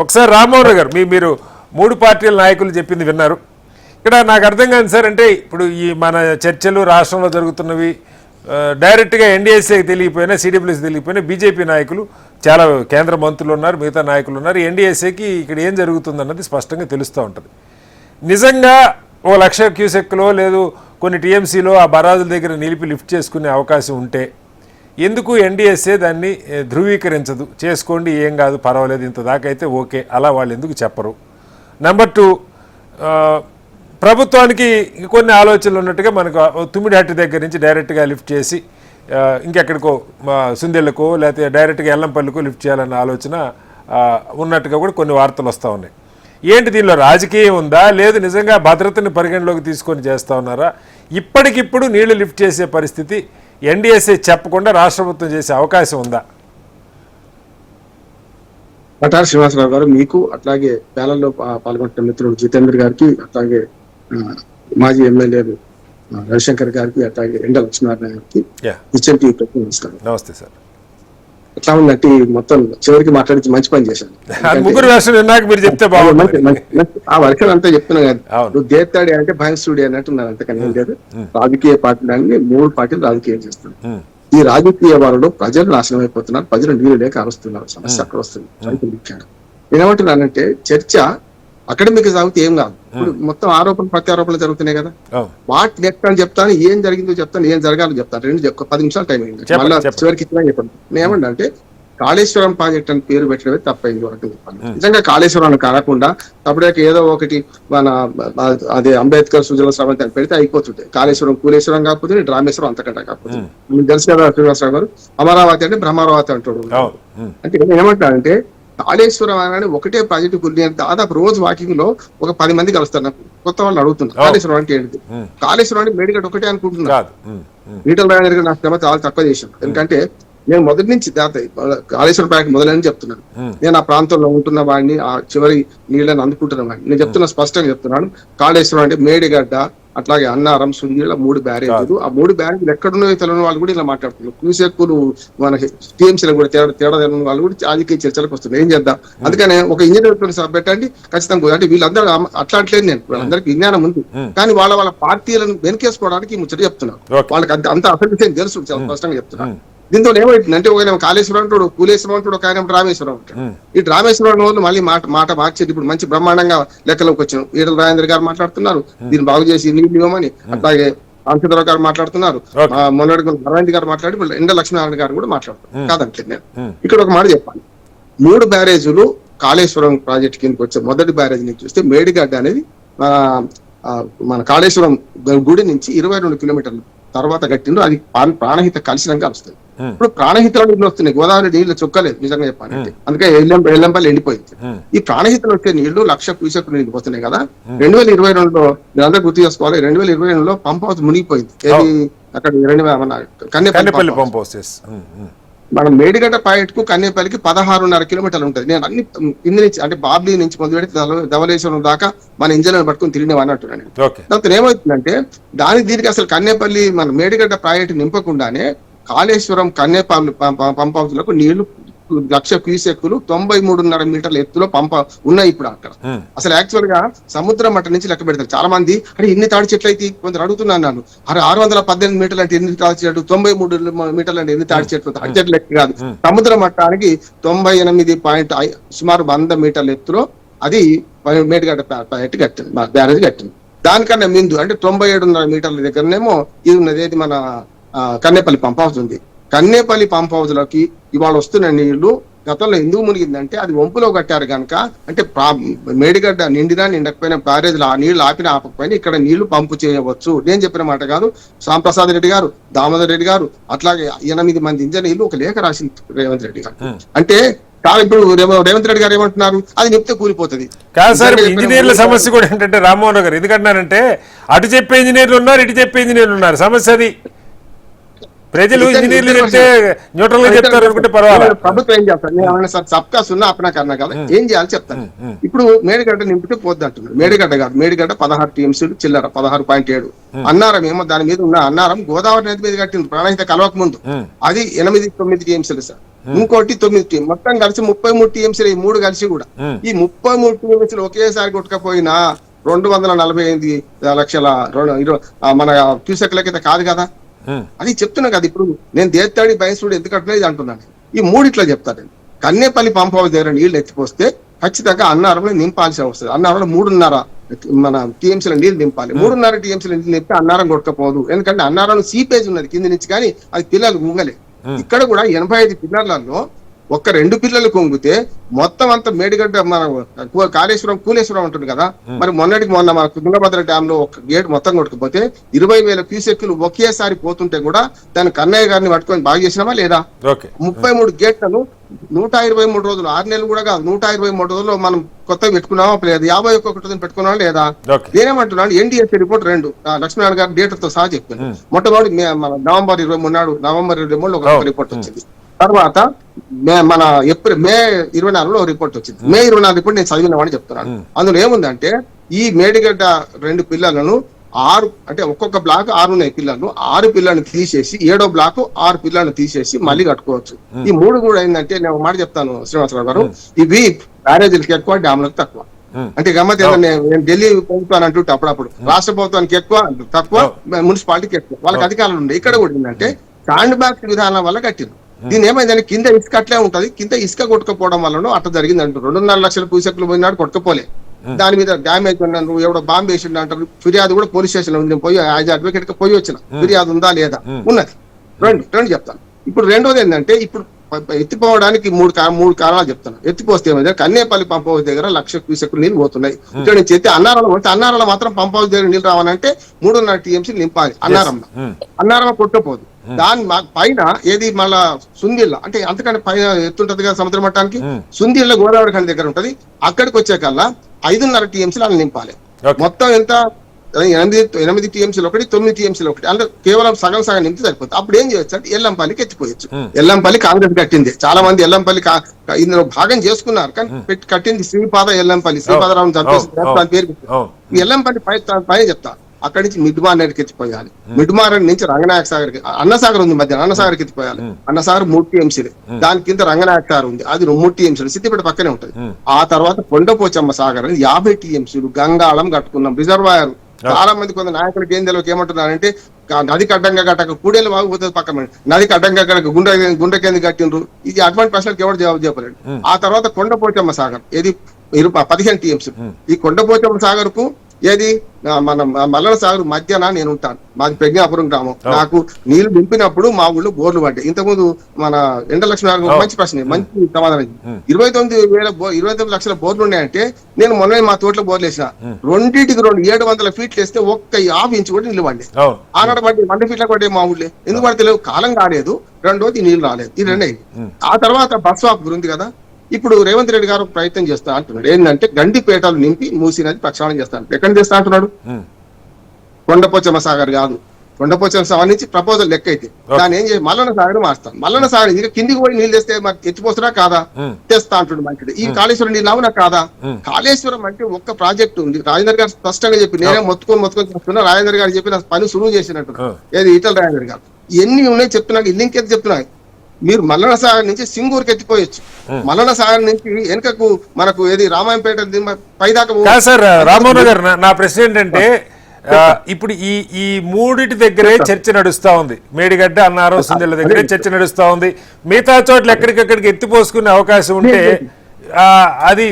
ఒకసారి రామ్మోహన్ గారు మీరు 3 పార్టీల నాయకులు చెప్పింది విన్నారు. ఇక్కడ నాకు అర్థం కాదు సార్, అంటే ఇప్పుడు ఈ మన చర్చలు రాష్ట్రంలో జరుగుతున్నవి డైరెక్ట్గా ఎన్డీఎస్ఏకి తెలియపోయినా, సిడబ్ల్యూసీ తెలియపోయినా బీజేపీ నాయకులు చాలా కేంద్ర మంత్రులు ఉన్నారు, మిగతా నాయకులు ఉన్నారు. ఎన్డీఎస్ఏకి ఇక్కడ ఏం జరుగుతుందన్నది స్పష్టంగా తెలుస్తూ ఉంటుంది. నిజంగా 1,00,000 క్యూసెక్లో లేదు కొన్ని టీఎంసీలో ఆ బరాజుల దగ్గర నిలిపి లిఫ్ట్ చేసుకునే అవకాశం ఉంటే ఎందుకు ఎన్డీఎస్ఏ దాన్ని ధృవీకరించదు? చేసుకోండి, ఏం కాదు, పర్వాలేదు, ఇంత దాకా అయితే ఓకే, అలా వాళ్ళు ఎందుకు చెప్పరు? నెంబర్ 2, ప్రభుత్వానికి కొన్ని ఆలోచనలు ఉన్నట్టుగా మనకు తుమ్మిడిహట్టి దగ్గర నుంచి డైరెక్ట్గా లిఫ్ట్ చేసి ఇంకెక్కడికో సుందెళ్ళకో లేకపోతే డైరెక్ట్గా ఎల్లంపల్లికో లిఫ్ట్ చేయాలన్న ఆలోచన ఉన్నట్టుగా కూడా కొన్ని వార్తలు వస్తూ ఉన్నాయి. ఏంటి దీనిలో రాజకీయం ఉందా, లేదు నిజంగా భద్రతని పరిగణలోకి తీసుకొని చేస్తూ ఉన్నారా? ఇప్పటికిప్పుడు నీళ్లు లిఫ్ట్ చేసే పరిస్థితి ఎన్డీఎస్ఏ చెప్పకుండా రాష్ట్ర ప్రభుత్వం చేసే అవకాశం ఉందా? పటార్ శ్రీనివాసరావు గారు, మీకు అట్లాగే ప్యానల్లో పాల్గొంటున్న మిత్రుడు జితేంద్ర గారికి, అట్లాగే మాజీ ఎమ్మెల్యేలు రవిశంకర్ గారికి, అట్లాగే ఎండ లక్ష్మీనారాయణ గారికి హెచ్ఎంటీ నమస్కారం. నమస్తే సార్. ఎట్లా ఉందంటే మొత్తం చివరికి మాట్లాడి మంచి పని చేశాను. ముగ్గురు వర్షం మీరు చెప్తే బాగుంటుంది. ఆ వర్షం అంతా చెప్తున్నా కదా, నువ్వు దేత్తాడి అంటే భయంస్తుడి అన్నట్టున్నారు. అంతకన్నా లేదు. రాజకీయ పార్టీలన్నీ 3 పార్టీలు రాజకీయం చేస్తున్నారు. ఈ రాజకీయ వాళ్ళలో ప్రజలు నాశనం అయిపోతున్నారు, ప్రజలు నీళ్ళు లేక అరుస్తున్నారు. సమస్య అక్కడ వస్తుంది. నేనేమంటున్నానంటే చర్చ అకాడమిక్ సాగితే ఏం కాదు. ఇప్పుడు మొత్తం ఆరోపణలు ప్రత్యారోపణలు జరుగుతున్నాయి కదా, వాటి లెక్క అని చెప్తాను, ఏం జరిగిందో చెప్తాను, ఏం జరగాలో చెప్తాను. 10 నిమిషాలు టైం అయింది, మళ్ళీ చివరికి ఇచ్చినా చెప్పండి. నేనేమంటే కాళేశ్వరం ప్రాజెక్ట్ అని పేరు పెట్టడమే తప్పైంది వరకు చెప్పాను. నిజంగా కాళేశ్వరం కాకుండా అప్పుడే ఏదో ఒకటి మన అదే అంబేద్కర్ సుజల స్రవంతి అని పెడితే అయిపోతుంటే, కాళేశ్వరం కూలేశ్వరం కాకపోతే డ్రామేశ్వరం అంతకంటే కాకపోతే. మీకు తెలుసు కదా శ్రీనివాసరావు గారు, అమరావతి అంటే బ్రహ్మారావతి అంటాడు. అంటే ఏమంటానంటే కాళేశ్వరం అనగానే ఒకటే ప్రాజెక్టు దాదాపు రోజు వాకింగ్ లో ఒక 10 మంది కలుస్తారు. నాకు కొత్త వాళ్ళు అడుగుతున్నారు కాళేశ్వరం అంటే ఏంటి. కాళేశ్వరం అంటే మేడిగడ్డ ఒకటే అనుకుంటున్నారు. ఈటల రాజేంద్ర గారు నా శ్రమ చాలా తక్కువ చేశాను. ఎందుకంటే నేను మొదటి నుంచి కాళేశ్వరం ప్రాజెక్ట్ మొదలని చెప్తున్నాను. నేను ఆ ప్రాంతంలో ఉంటున్న వాడిని, ఆ చివరి నీళ్ళని అందుకుంటున్న వాడిని. నేను చెప్తున్నా, స్పష్టంగా చెప్తున్నాను. కాళేశ్వరం అంటే మేడిగడ్డ, అట్లాగే అన్నారం, సుందీళ్ళ 3 బ్యారేజీలు. ఆ 3 బ్యారేజీలు ఎక్కడున్నాయో తెలియని వాళ్ళు కూడా ఇలా మాట్లాడుతున్నారు. క్యూసెక్కులు మనకి టీఎంసీలకు కూడా తేడా తెలియని వాళ్ళు కూడా రాజకీయ చర్చలకు వస్తున్నారు. ఏం చేద్దాం? అందుకనే ఒక ఇంజనీర్ పెట్టండి ఖచ్చితంగా. అంటే వీళ్ళందరూ అట్లా అంటలేదు, నేను వాళ్ళందరికీ విజ్ఞానం ఉంది, కానీ వాళ్ళ పార్టీలను వెనకేసుకోవడానికి ముచ్చట చెప్తున్నారు. వాళ్ళకి అంత అసలు విషయం తెలుసు, చాలా స్పష్టంగా చెప్తున్నారు. దీంతో ఏమైతుందంటే ఒక కాళేశ్వరం అంటాడు, కూలేశ్వరం అంటాడు, ఒక ఆయన రామేశ్వరం అంటాడు. ఈ రామేశ్వరం వాళ్ళు మళ్ళీ మాట మార్చేది ఇప్పుడు మంచి బ్రహ్మాండంగా లెక్కలోకి వచ్చాను. ఈటల రాజేంద్ర గారు మాట్లాడుతున్నారు దీన్ని బాగు చేసి నీళ్ళు ఇవ్వమని, అట్లాగే రామచంద్రరావు గారు మాట్లాడుతున్నారు, మొన్నటి అరవింద్ గారు మాట్లాడి ఎండ లక్ష్మీనారాయణ గారు కూడా మాట్లాడుతున్నారు. కాదంటే నేను ఇక్కడ ఒక మాట చెప్పాలి. 3 బ్యారేజీలు కాళేశ్వరం ప్రాజెక్ట్ కిందకి వచ్చే మొదటి బ్యారేజ్ నుంచి చూస్తే మేడిగడ్డ అనేది మన కాళేశ్వరం గుడి నుంచి 22 కిలోమీటర్లు తర్వాత కట్టిండ్రు. అది ప్రాణహిత కలిసినాక వస్తుంది. ఇప్పుడు ప్రాణహితలో నీళ్ళు వస్తున్నాయి, గోదావరి నీళ్లు చుక్కలేదు నిజంగా చెప్పాలంటే. అందుకే ఎల్లంపల్లి ఎండిపోయింది. ఈ ప్రాణహితలు వచ్చే నీళ్లు 1,00,000 క్యూసెక్కులు నీళ్ళు పోతున్నాయి కదా. 2022లో మీరందరూ గుర్తు చేసుకోవాలి, 2022లో పంప్ హౌస్ మునిగిపోయింది. అక్కడ కన్నేపల్లి పంప్ హౌస్. మనం మేడిగడ్డ ప్రాజెక్ట్ కు కన్నేపల్లికి 16.5 కిలోమీటర్లు ఉంటుంది. నేను అన్ని కింద నుంచి అంటే బాబ్లీ నుంచి మొదలు పెడితే ధవళేశ్వరం దాకా మన ఇంజనీర్ పట్టుకుని తిరిగినవని అంటున్నాను. దాంతో ఏమవుతుందంటే దీనికి అసలు కన్నేపల్లి మన మేడిగడ్డ ప్రాజెక్టు నింపకుండానే కాళేశ్వరం కన్నేపల్లి పంప్ హౌస్ లకు నీళ్లు 1,00,000 క్యూసెక్కులు 93.5 మీటర్ల ఎత్తులో పంప ఉన్నాయి ఇప్పుడు అక్కడ. అసలు యాక్చువల్ గా సముద్రం మట్ట నుంచి లెక్క పెడతారు. చాలా మంది అరే ఇన్ని తాడి చెట్లు అయితే కొందరు అడుగుతున్నాను నన్ను, అరే 618 మీటర్లు అంటే ఎన్ని తాడి చెట్లు, 93 మీటర్లు అంటే ఎన్ని తాడి చెట్లు? తాడి చెట్లు లెక్క కాదు. సముద్ర మట్టానికి 98 సుమారు 100 మీటర్ల ఎత్తులో అది మేడిగడ్డ కట్టింది, బ్యారేజ్ కట్టింది. దానికన్నా ముందు అంటే 97.5 మీటర్ల దగ్గరనేమో ఇది ఉన్నది, ఏది మన కన్నేపల్లి పంప్ హౌస్ ఉంది. కన్నేపల్లి పంప్ హౌస్ లోకి ఇవాళ వస్తున్న నీళ్లు గతంలో ఎందుకు మునిగిందంటే అది వంపులో కట్టారు కనుక. అంటే మేడిగడ్డ నిండినా నిండకపోయినా బ్యారేజ్లో ఆ నీళ్లు ఆపకపోయినా ఇక్కడ నీళ్లు పంపు చేయవచ్చు. నేను చెప్పిన మాట కాదు, శ్యాంప్రసాద్ రెడ్డి గారు, దామోదర్ రెడ్డి గారు, అట్లాగే 8 మంది ఇంజనీర్లు ఒక లేఖ రాసి రేవంత్ రెడ్డి గారు. అంటే ఇప్పుడు రేవంత్ రెడ్డి గారు ఏమంటున్నారు, అది నిప్తే కూలిపోతుంది కాదు సార్. ఇంజనీర్ల సమస్య కూడా ఏంటంటే రామ్మోహన్ గారు ఎందుకంటున్నారంటే అటు చెప్పే ఇంజనీర్లు ఉన్నారు, ఇటు చెప్పే ఇంజనీర్లు ఉన్నారు. సమస్య అది ప్రజలు ఇంజనీర్లు చెప్తే న్యూట్రల్ గా చెప్తారు అనుకుంటే పర్వాలేదు. ప్రభుత్వం ఏం చేస్తారు, నేను సార్ సబ్కా సున్నా అప్నా కన్నా కదా, ఏం చేయాలి చెప్తాను. ఇప్పుడు మేడిగడ్డ నింపితే పోద్ది అంటున్నారు. మేడిగడ్డ కాదు, మేడిగడ్డ 16 టీఎంసీలు చిల్లర 16.7. అన్నారం దాని మీద ఉన్న అన్నారం గోదావరి నది మీద కట్టింది ప్రాణహిత కలవక ముందు, అది 8-9 టీఎంసీలు సార్. ఇంకోటి 9 మొత్తం కలిసి 33 టీఎంసీలు, ఈ 3 కలిసి కూడా ఈ 33 టీఎంసీలు ఒకేసారి కొట్టుకపోయినా 245 లక్షల మన క్యూసెక్లకైతే కాదు కదా. అది చెప్తున్నా కదా. ఇప్పుడు నేను దేత్తాడి బయసుడు ఎందుకంటున్నా ఇది అంటున్నాను. ఈ 3 ఇట్లా చెప్తాను. కన్నేపల్లి పంప్ హౌస్ దగ్గర నీళ్లు ఎత్తిపోస్తే ఖచ్చితంగా అన్నారంలో నింపాల్సిన వస్తుంది. అన్నారంలో 3.5 మన టీఎంసీల నీళ్లు నింపాలి. 3.5 టీఎంసీల నీళ్ళు నింపితే అన్నారం కొట్టకపోదు. ఎందుకంటే అన్నారంలో సీపేజ్ ఉన్నది కింది నుంచి, కానీ అది పిల్లలు కుంగలే. ఇక్కడ కూడా 85 పిల్లర్లలో ఒక్క 2 పిల్లలు కొంగితే మొత్తం అంతా మేడిగడ్డ మన కూలేశ్వరం ఉంటుంది కదా. మరి మొన్న మన తుంగభద్ర డ్యామ్ లో ఒక గేట్ మొత్తం కొట్టుకుపోతే 20,000 క్యూసెక్లు ఒకేసారి పోతుంటే కూడా దాన్ని కన్నయ్య గారిని పట్టుకొని బాగా చేసినామా లేదా? 33 గేట్లను 123 రోజులు, 6 నెలలు కూడా కాదు, 123 రోజుల్లో మనం కొత్తగా పెట్టుకున్నామా లేదు? 51 రోజులు పెట్టుకున్నామా లేదా? నేనేమంటున్నాను, ఎన్డీఎస్సీ రిపోర్ట్ 2 లక్ష్మీనారాయణ గారు డేటాతో సహా చెప్పాను. మొట్టమొదటి నవంబర్ 23 ఒక రిపోర్ట్ వచ్చింది. తర్వాత మన మే 24లో రిపోర్ట్ వచ్చింది. మే 24 రిపోర్ట్ నేను చదివినామని చెప్తున్నాను. అందులో ఏముందంటే ఈ మేడిగడ్డ 2 పిల్లలను 6 అంటే ఒక్కొక్క బ్లాక్ 6 ఉన్నాయి పిల్లలు. 6 పిల్లలను తీసేసి 7వ బ్లాక్ 6 పిల్లలను తీసేసి మళ్ళీ కట్టుకోవచ్చు. ఈ 3 కూడా ఏంటంటే నేను ఒక మాట చెప్తాను శ్రీనివాసరావు గారు, ఇవి బ్యారేజీలకు ఎక్కువ, డ్యామ్లకు తక్కువ. అంటే గమ్మత్ ఏంటంటే నేను ఢిల్లీ ప్రభుత్వాన్ని అంటుంటే అప్పుడప్పుడు రాష్ట్ర ప్రభుత్వానికి ఎక్కువ, తక్కువ మున్సిపాలిటీకి ఎక్కువ, వాళ్ళకి అధికారులు ఉండే. ఇక్కడ కూడా ఏంటంటే శాండ్ బాక్స్ విధానం వల్ల కట్టింది. దీని ఏమైందంటే కింద ఇసుక అట్లే ఉంటది, కింద ఇసుక కొట్టుకపోవడం వల్ల అట్లా జరిగింది అంటారు. 2.5 లక్షల క్యూసెక్లు పోయినాడు, కొట్టుకపోలే. దాని మీద డ్యామేజ్ ఉన్నాను, ఎవడో బాంబు వేసిండు అంటారు. ఫిర్యాదు కూడా పోలీస్ స్టేషన్ లో ఉంది. పోయి యాజ్ అడ్వకేట్ గా పోయి వచ్చిన ఫిర్యాదు ఉందా లేదా? ఉన్నది. రెండు చెప్తాను. ఇప్పుడు రెండోది ఏంటంటే, ఇప్పుడు ఎత్తిపోవడానికి మూడు కారణాలు చెప్తాను. ఎత్తిపోస్తే ఏమైంది, కన్నేపల్లి పంప్ హౌస్ దగ్గర 1,00,000 క్యూసెక్లు నీళ్ళు పోతున్నాయి. ఇక్కడ నుంచి ఎత్తి అన్నారంలో మాత్రం పంప్ హౌస్ దగ్గర నీళ్ళు రావాలంటే 3.5 టీఎంసీ నింపాలి. అన్నారంలో కొట్టపోదు. దాని పైన ఏది మళ్ళా సుందిళ్ళ, అంటే అంతకంటే పైన ఎత్తుంటది కదా సముద్ర మట్టానికి. సుందిళ్ళ గోదావరి ఖండి దగ్గర ఉంటది. అక్కడికి వచ్చే కల్లా 5.5 టీఎంసీలు అలా నింపాలి. మొత్తం ఎంత 8 టీఎంసీలు ఒకటి, 9 టీఎంసీలు ఒకటి, అంటే కేవలం సగం నింపితే సరిపోతుంది. అప్పుడు ఏం చేయొచ్చు అంటే ఎల్లంపల్లికి ఎత్తిపోయొచ్చు. ఎల్లంపల్లి కాంగ్రెస్ కట్టింది. చాలా మంది ఎల్లంపల్లి ఇందులో భాగం చేసుకున్నారు, కానీ కట్టింది శ్రీపాద ఎల్లంపల్లి. శ్రీపాదరావు చంపేసి పేరు ఎల్లంపల్లి పైన చెప్తా. అక్కడి నుంచి మిడ్మానేరుకి ఎత్తిపోయాలి. మిడ్మానేరు నుంచి రంగనాయక సాగర్కి, అన్నసాగర్ ఉంది మధ్య, అన్నసాగర్కి ఎత్తిపోయాలి. అన్నసాగర్ 3 టీఎంసీలు, దాని కింద రంగనాయక సాగర్ ఉంది, అది 3 టీఎంసీలు, సిద్దిపేట పక్కనే ఉంటది. ఆ తర్వాత కొండపోచమ్మ సాగర్ 50 టీఎంసీలు, గంగాళం కట్టుకున్నాం రిజర్వాయర్. చాలా మంది కొంత నాయకులకి ఏం తెలియక ఏమంటున్నారంటే, నదికి అడ్డంగా కట్టక కూడేలు వాగిపోతుంది పక్కన, నదికి అడ్డంగా కట్టక గుండెకేంది కట్టిండ్రు. ఇది అటువంటి ప్రశ్నలకు ఎవరు జవాబు చెప్పలేడు. ఆ తర్వాత కొండపోచమ్మ సాగర్ ఏది 15 టీఎంసీలు. ఈ కొండపోచమ్మ సాగర్ కు ఏది మన మల్లన సాగర్ మధ్యన నేను ఉంటాను. మాది ప్రజ్ఞాపురం గ్రామం. నాకు నీళ్లు నింపినప్పుడు మా ఊళ్ళో బోర్లు పడ్డాయి. ఇంతకుముందు మన ఎండలక్ష్మి మంచి ప్రశ్న, మంచి సమాధానం. 29 లక్షల బోర్లు ఉన్నాయంటే నేను మొన్న మా తోటలో బోర్లు వేసిన 2టికి 700 ఫీట్లు వేస్తే ఒక్క 50 ఇంచు కూడా నీళ్ళు పడ్డాయి. ఆనాడు పడ్డాయి 100 ఫీట్లకు పడ్డాయి మా ఊళ్ళో. ఎందుకు పడితే కాలం కాలేదు, రెండోది నీళ్లు రాలేదు. ఈ 2 అయింది. ఆ తర్వాత బస్ స్టాప్ గురించి కదా. ఇప్పుడు రేవంత్ రెడ్డి గారు ప్రయత్నం చేస్తా అంటున్నాడు. ఏంటంటే గండిపేటలు నింపి మూసీ నది ప్రక్షాళన చేస్తాను. ఎక్కడ చేస్తా అంటున్నాడు? కొండపోచమ్మ సాగర్ కాదు, కొండపోచమ్మ సాగర్ నుంచి ప్రపోజల్ లెక్క అయితే దాన్ని ఏం చేసి మల్లన సాగర్ మార్స్తాను. మల్లన సాగర్ ఇంకా కిందికి పోయి నీళ్ళు తెస్తే మరి ఎత్తిపోస్తున్నా కాదా? తెస్తా అంటున్నాడు మంచిది. ఈ కాళేశ్వరం నీళ్ళు అవునా కాదా? కాళేశ్వరం అంటే ఒక్క ప్రాజెక్ట్ ఉంది. రాజేందర్ గారు స్పష్టంగా చెప్పి, నేనే మొత్తుకొని చెప్తున్నా. రాజేందర్ గారు చెప్పిన పని సులువు చేసినట్టు ఏది ఈటల రాజేందర్ గారు ఎన్ని ఉన్నాయి చెప్తున్నాను. లింక్ అయితే చెప్తున్నాయి. మీరు మల్లన సాగర్ నుంచి సింగూరుకి ఎత్తిపోయొచ్చు. మల్లన సాగర్ నుంచి వెనుకకు మనకు ఏది రామాయంపేట పైదాకా. సార్ రామ్మోహన్ గారు, నా ప్రశ్న ఏంటంటే, ఇప్పుడు ఈ 3 దగ్గరే చర్చ నడుస్తా ఉంది. మేడిగడ్డ, అన్నారం, సుందిళ్ళ దగ్గరే చర్చ నడుస్తా ఉంది. మిగతా చోట్ల ఎక్కడికక్కడికి ఎత్తిపోసుకునే అవకాశం ఉంటే అది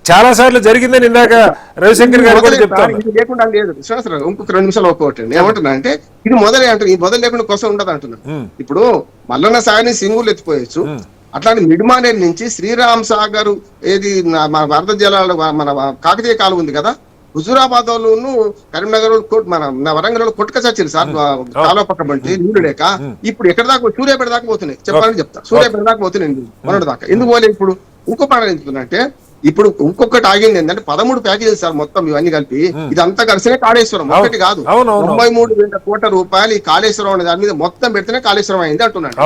చాలా సార్లు జరిగిందని ఇందాక రవిశంకర్ గారు కూడా చెప్తారు. లేకుండా లేదు విశ్వాసరావు. ఇంకొక 2 నిమిషాలు ఒప్పుకోవటండి. ఏమంటున్నా అంటే ఇది మొదలే అంటారు. ఈ మొదలు లేకుండా కోసం ఉండదు అంటున్నాను. ఇప్పుడు మల్లన్న సాగర్ని సింగూరు ఎత్తిపోయొచ్చు. అట్లాంటి మిడ్మానేరు నుంచి శ్రీరామ్ సాగర్ ఏది వరద జలాలు మన కాకతీయ కాలువ ఉంది కదా, హుజూరాబాద్ లోను కరీంనగర్ మన వరంగల్ కొట్టుక చచ్చింది సార్ కాలువ పక్క బండి నీళ్లు లేక. ఇప్పుడు ఎక్కడ దాకా సూర్యాపేట దాకా పోతున్నాయి. చెప్పాలని చెప్తా, సూర్యాపేట దాకా పోతున్నాయి మొన్నటి దాకా. ఎందుకు పోలే? ఇప్పుడు ఇంకో పండుగ ఎందుకుందంటే, ఇప్పుడు ఇంకొకటి ఆగింది ఏంటంటే 13 ప్యాకేజీలు సార్ మొత్తం ఇవన్నీ కలిపి. ఇదంతా కలిసినే కాళేశ్వరం, ఒకటి కాదు. 93,000 కోట్ల రూపాయలు ఈ కాళేశ్వరం అనే దాని మీద మొత్తం పెడితేనే కాళేశ్వరం అయింది అంటున్నాడు.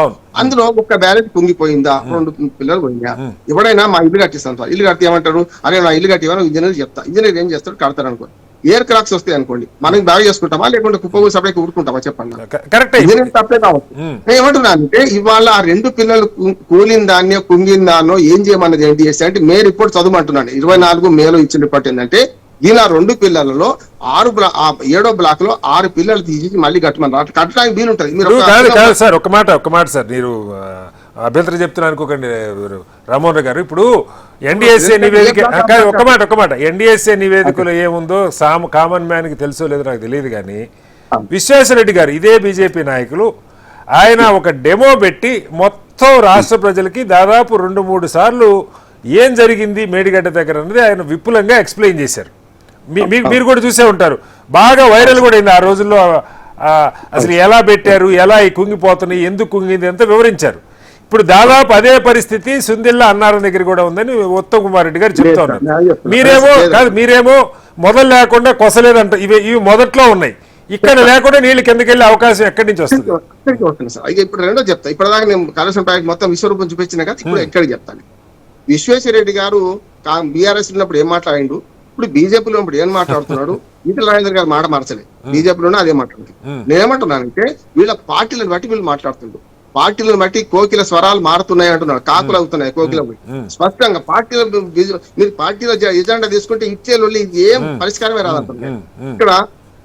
అందులో ఒక్క బ్యాలెన్స్ కుంగిపోయిందా, 2 పిల్లలు పోయిందా? ఎవడైనా మా ఇల్లు కట్టిస్తాను సార్, ఇల్లు కడితే ఏమంటారు, అరే నా ఇల్లు కట్టివా ఇంజనీర్ చెప్తా. ఇంజనీర్ ఏం చేస్తాడు, కడతారు అనుకో. ఎయిర్ క్రాక్స్ వస్తాయి అనుకోండి, మనం బాగా చేసుకుంటామా లేకుంటే కుప్ప సపరేట్ ఊరుకుంటామా చెప్పండి. కరెక్ట్ ఇంజనీరింగ్ తప్పే కావచ్చు. నేను ఏమంటున్నా అంటే ఇవాళ ఆ 2 పిల్లలు కూలిన దాన్నో కుంగిన దాన్నో ఏం చేయమన్నది ఎన్టీఎస్ అంటే మే రిపోర్ట్ చదవమంటున్నాను. 24 మేలో ఇచ్చిన రిపోర్ట్ ఏంటంటే దీని 2 పిల్లలలో 7వ బ్లాక్ లో 6 పిల్లలు తీసి మళ్ళీ కట్టమన్నారు. కట్టడానికి వీలుంటది. కాదు సార్, ఒక మాట సార్, మీరు అభ్యంతరం చెప్తున్నా అనుకోకండి రామ్మోహన్ గారు. ఇప్పుడు ఎన్డీఎస్ఏ నివేదిక ఒక మాట ఎన్డీఎస్ఏ నివేదికలో ఏముందో కామన్ మ్యాన్ కి తెలుసో లేదో నాకు తెలియదు, కానీ విశ్వేశ్వరరెడ్డి గారు ఇదే బీజేపీ నాయకులు ఆయన ఒక డెమో పెట్టి మొత్తం రాష్ట్ర ప్రజలకి దాదాపు 2-3 సార్లు ఏం జరిగింది మేడిగడ్డ దగ్గర అన్నది ఆయన విపులంగా ఎక్స్ప్లెయిన్ చేశారు. మీరు కూడా చూసే ఉంటారు, బాగా వైరల్ కూడా అయింది ఆ రోజుల్లో. అసలు ఎలా పెట్టారు, ఎలా ఈ కుంగిపోతున్నాయి, ఎందుకు కుంగింది అంతా వివరించారు. ఇప్పుడు దాదాపు అదే పరిస్థితి సుందిల్లా అన్నారం దగ్గర కూడా ఉందని ఉత్తమ్ కుమార్ రెడ్డి గారు చెప్తా ఉన్నారు. మీరేమో మొదలు లేకుండా కొసలేదంట. ఇవి మొదట్లో ఉన్నాయి, ఇక్కడ లేకుండా నీళ్ళు కిందకెళ్ళే అవకాశం ఎక్కడి నుంచి వస్తుంది? ఇప్పుడు రెండో చెప్తా. ఇప్పటిదాకా నేను కాళేశ్వరం ప్రాజెక్ట్ మొత్తం విశ్వరూపం చూపించిన కదా, ఇప్పుడు ఎక్కడికి చెప్తాను. విశ్వేశ్వరరెడ్డి గారు బీఆర్ఎస్ ఉన్నప్పుడు ఏం మాట్లాడిండు, ఇప్పుడు బీజేపీలో ఉన్నప్పుడు ఏం మాట్లాడుతున్నాడు. ఈటల రాజేందర్ గారు మాట మార్చలేదు, బీజేపీలోనే అదే మాట్లాడుతుంది. నేనేమంటున్నానంటే వీళ్ళ పార్టీలను బట్టి వీళ్ళు మాట్లాడుతుండ్రు. పార్టీలను బట్టి కోకిల స్వరాలు మారుతున్నాయి అంటున్నారు, కాకులు అవుతున్నాయి కోకిల. స్పష్టంగా పార్టీల మీరు పార్టీల ఎజెండా తీసుకుంటే ఇచ్చేళ్ళు ఏం పరిష్కారమే రాదంటున్నారు. ఇక్కడ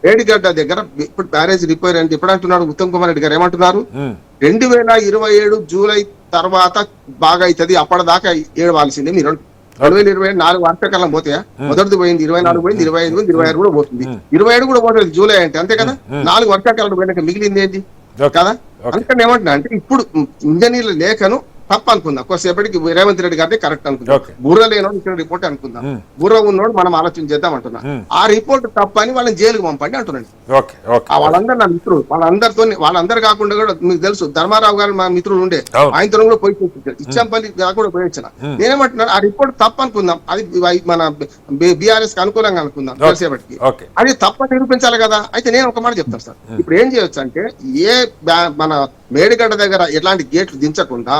మేడిగడ్డ దగ్గర ఇప్పుడు బ్యారేజ్ రిపేర్ అంటే ఇప్పుడు అంటున్నాడు ఉత్తమ్ కుమార్ రెడ్డి గారు. ఏమంటున్నారు, 2027 జూలై తర్వాత బాగా అవుతుంది, అప్పటిదాకా ఏడవాల్సిందే. మీరు 2027 4 వర్షాకాలం పోతాయా? మొదటిది పోయింది 24 పోయింది, 25 పోయింది, 26 కూడా పోతుంది, 27 కూడా పోతుంది జూలై అంటే, అంతే కదా. 4 వర్షాకాలం పోయినాక మిగిలింది ఏంటి కదా. అందుకని ఏమంటున్నా అంటే ఇప్పుడు ఇంజనీర్ల లేఖను తప్పు అనుకుందాం, కొద్దిసేపటికి రేవంత్ రెడ్డి గారిని కరెక్ట్ అనుకుందాం. బుర్ర లేనోడు ఇచ్చిన రిపోర్ట్ అనుకుందాం, బుర్ర ఉన్నోడు మనం ఆలోచన చేద్దాం అంటున్నా. ఆ రిపోర్ట్ తప్పు అని వాళ్ళని జైలుకు పంపండి అంటున్నాను. వాళ్ళందరూ నా మిత్రులు, వాళ్ళందరూ కాకుండా కూడా మీకు తెలుసు ధర్మారావు గారు మా మిత్రులు ఉండే, ఆయనతో కూడా పోయి ఇచ్చాంపల్లి కూడా పోయి వచ్చిన. నేనేమంటున్నాను, ఆ రిపోర్ట్ తప్పు అనుకుందాం, అది మన బీఆర్ఎస్ కి అనుకూలంగా అనుకుందాం కొద్దిసేపటికి, అది తప్ప నిరూపించాలి కదా. అయితే నేను ఒక మాట చెప్తాను సార్, ఇప్పుడు ఏం చేయొచ్చు అంటే మన మేడిగడ్డ దగ్గర ఎలాంటి గేట్లు దించకుండా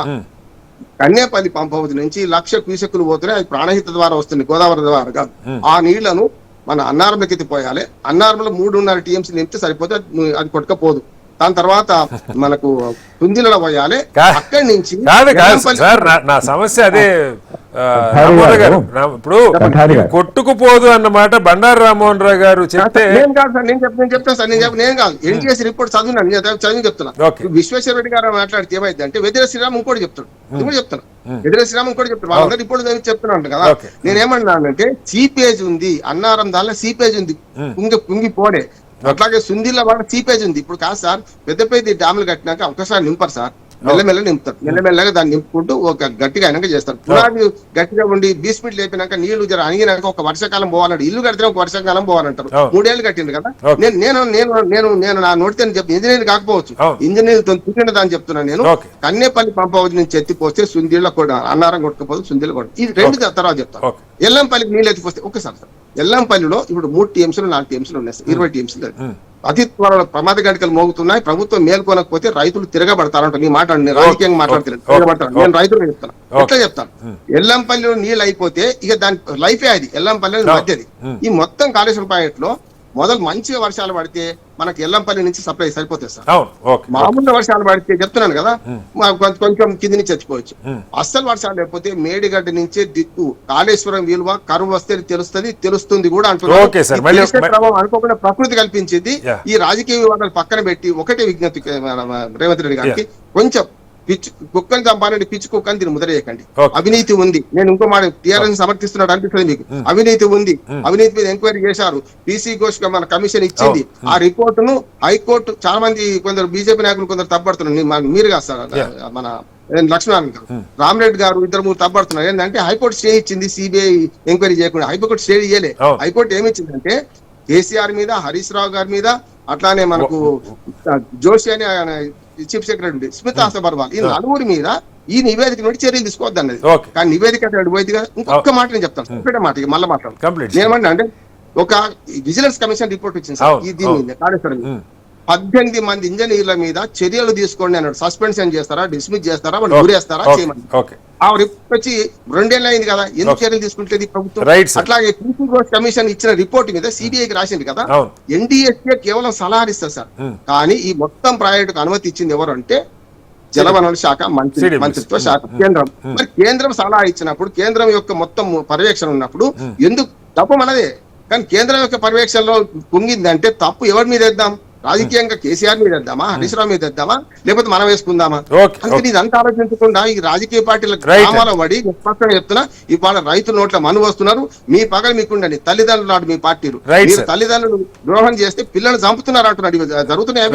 కన్యాపల్లి పంప్ హౌస్ నుంచి 1,00,000 క్యూసెక్కులు పోతున్నాయి, అది ప్రాణహిత ద్వారా వస్తుంది, గోదావరి ద్వారా కాదు. ఆ నీళ్లను మన అన్నారంలోకి ఎత్తిపోయాలి. అన్నారంలో 3.5 TMC నింపితే సరిపోతే అది కొట్టుకపోదు. దాని తర్వాత మనకు కుందిలలో పోయాలి. అక్కడి నుంచి నా సమస్య అదే ఇప్పుడు కొట్టుకుపోదు అన్నమాట బండారు రామ్మోహన్ రావు గారు చెప్తే నేను కాదు సార్, నేను చెప్తాను సార్, నేను కాదు ఎన్టీఎస్ రిపోర్ట్ చదివి చెప్తున్నా. విశ్వేశ్వర రెడ్డి గారు మాట్లాడితే ఏమైంది అంటే వెదిర శ్రీరామ్ ఇంకోటి చెప్తాడు, ఇంకోటి చెప్తాను, వెదిర శ్రీరామ్ ఇంకోటి చెప్తాడు. వాళ్ళందరూ రిపోర్ట్ చదివి చెప్తున్నాను కదా. నేనేమన్నానంటే సీపేజ్ ఉంది, అన్నారం దానిలో సీపేజ్ ఉంది, కుంగిపోడే. అట్లాగే సుందిల్ల వాళ్ళ సీపేజ్ ఉంది. ఇప్పుడు కాదు సార్, పెద్ద డ్యాములు కట్టినాక ఒకసారి నింపరు సార్, మెల్లమెల్ల నింపుతారు. మెల్లమెల్లగా దాన్ని నింపుకుంటూ ఒక గట్టిగా అయినాక చేస్తారు. పునాది గట్టిగా ఉండి బీస్మిట్ లేపినాక నీళ్లు జర అణిగినాక ఒక వర్షాకాలం పోవాలంటారు, ఇల్లు కడితే ఒక వర్షాకాలం పోవాలంటారు. 3 ఏళ్ళు కట్టింది కదా. నేను నా నోటితో చెప్పి ఇంజనీర్ కాకపోవచ్చు, ఇంజనీర్ తిరిగిన దాన్ని చెప్తున్నాను నేను. కన్నేపల్లి పంప్ హౌస్ నుంచి ఎత్తిపోతే సుందిళ్ళ కూడా అన్నారం కొట్టుకపోతే సుందిళ్ళ కూడా, ఇది 2 తర్వాత చెప్తాను. ఎల్లంపల్లికి నీళ్ళు ఎత్తిపోతే ఒకసారి సార్, ఎల్లంపల్లిలో ఇప్పుడు 3 TMCలు 4 TMCలు ఉన్నాయి సార్, 20 TMCలు. అతి త్వరలో ప్రమాద గడికలు మోగుతున్నాయి. ప్రభుత్వం మేల్కొనకపోతే రైతులు తిరగబడతారంట. నీ మాట రాజకీయంగా మాట్లాడుతున్నాను, నేను రైతులు చెప్తాను. ఎట్లా చెప్తాను, ఎల్లంపల్లిలో నీళ్ళు అయిపోతే ఇక దాని లైఫే అది, ఎల్లంపల్లి మధ్యది. ఈ మొత్తం కాళేశ్వరం ప్రాజెక్ట్ లో మొదలు మంచిగా వర్షాలు పడితే మనకి ఎల్లంపల్లి నుంచి సప్లై సరిపోతుంది సార్. మామూలు వర్షాలు పడితే చెప్తున్నాను కదా కొంచెం కింది నుంచి చచ్చిపోవచ్చు. అస్సలు వర్షాలు లేకపోతే మేడిగడ్డ నుంచే దిక్కు కాళేశ్వరం విలువ కరువు వస్తే తెలుస్తుంది కూడా అంటున్నారు. అనుకోకుండా ప్రకృతి కల్పించింది. ఈ రాజకీయ వివాదాలు పక్కన పెట్టి ఒకటే విజ్ఞప్తి రేవంత్ రెడ్డి గారికి, కొంచెం కుక్కని చంపాలంటే పిచ్చి కుక్కని దీన్ని ముద్రేయకండి. అవినీతి ఉంది, నేను ఇంకో మాట టీఆర్ఎస్ సమర్థిస్తున్నాడు అనిపిస్తుంది మీకు. అవినీతి ఉంది, అవినీతి మీద ఎంక్వైరీ చేశారు, పీసీ ఘోష్ మన కమిషన్ ఇచ్చింది. ఆ రిపోర్టును హైకోర్టు చాలా మంది కొందరు బీజేపీ నాయకులు కొందరు తప్పడుతున్నారు, మీరు కాదు సార్, మన లక్ష్మణ్ గారు, రామరెడ్డి గారు, 2-3 తప్పడుతున్నారు. ఏంటంటే హైకోర్టు స్టే ఇచ్చింది సిబిఐ ఎంక్వైరీ చేయకుండా. హైకోర్టు స్టే ఇయ్యలే. హైకోర్టు ఏమి ఇచ్చిందంటే కేసీఆర్ మీద, హరీష్ రావు గారి మీద, అట్లానే మనకు జోషి అని చీఫ్ సెక్రటరీ స్మితా సబర్వాల్, ఈ 4 మీద ఈ నివేదిక నుండి చర్యలు తీసుకోవద్దు అన్నది. కానీ నివేదిక పోయింది కదా. ఇంకొక మాట నేను చెప్తాను, ఒకటే మాట మళ్ళీ మాట్లాడు. నేనేమన్నా అంటే ఒక విజిలెన్స్ కమిషన్ రిపోర్ట్ వచ్చింది సార్ ఈ దీని మీద కాళేశ్వరం. 18 మంది ఇంజనీర్ల మీద చర్యలు తీసుకోండి అన్నాడు. సస్పెన్షన్ చేస్తారా, డిస్మిస్ చేస్తారా, వాళ్ళు ఊరేస్తారా చేయమని. ఓకే ఆ రిపోర్ట్ వచ్చి 2 ఏళ్ళు అయింది కదా, ఎందుకు చర్యలు తీసుకుంటలేదు ఈ ప్రభుత్వం? Right sir. అట్లాగే పీసీ ఘోష్ కమిషన్ ఇచ్చిన రిపోర్ట్ మీద సిబిఐకి రాసింది కదా. అవును. ఎన్డీఎస్ఏ కేవలం సలహా ఇస్తారు సార్, కానీ ఈ మొత్తం ప్రాజెక్టుకు అనుమతి ఇచ్చింది ఎవరు అంటే జలవనరుల శాఖ మంత్రిత్వ శాఖ, కేంద్రం. మరి కేంద్రం సలహా ఇచ్చినప్పుడు, కేంద్రం యొక్క మొత్తం పర్యవేక్షణ ఉన్నప్పుడు ఎందుకు తప్పు మనదే, కానీ కేంద్రం యొక్క పర్యవేక్షణలో కుంగిందంటే తప్పు ఎవరి మీద వేద్దాం? రాజకీయంగా కేసీఆర్ మీద వేద్దామా, హరీష్ రావు మీద వేద్దామా, లేకపోతే మనం వేసుకుందామా? అందుకని ఇదంతా ఆలోచించకుండా ఈ రాజకీయ పార్టీల గ్రామాల పడి స్పష్టంగా చెప్తున్నా, ఇవాళ రైతు నోట్ల మను వస్తున్నారు. మీ పగలు మీకుండండి, తల్లిదండ్రులు నాడు మీ పార్టీలు, మీరు తల్లిదండ్రులు ద్రోహం చేస్తే పిల్లలు చంపుతున్నారు అంటున్నాడు. జరుగుతున్నాయి.